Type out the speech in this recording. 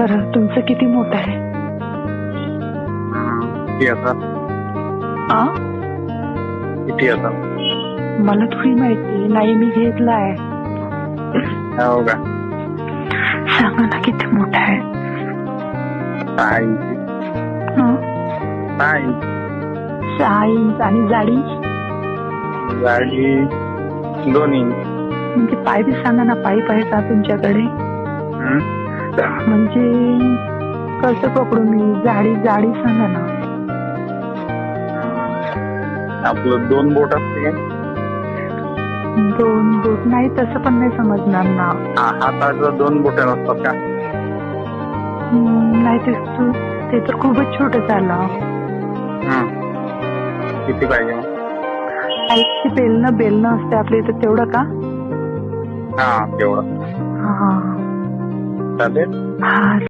बरं, तुमचं किती मोठं आहे? किती आता? आ? किती आता? मला थोडी माहिती नाही, मी घेतलाय. हो का? सांगा ना किती मोठा आहे? 6 इंच. हं? 6 इंच. 6 इंच आणि जाडी? जाडी 2 इंच. म्हणजे पाय बी सांगा ना, पाईप आहे का तुमच्याकडे? म्हणजे कसं पकडू मी? जाडी जाडी सांगा ना. आपलं 2 बोट असते का? 2 बोट नाही, तसं पण नाही समजणार ना. हाताचं 2 बोट नसतात का? नाही, ते तर खूपच छोटं झालं. किती पाहिजे मग? ते बेलणं असते आपल्या इथं, तेवढं का? हा, तेवढं हा चालेल. हा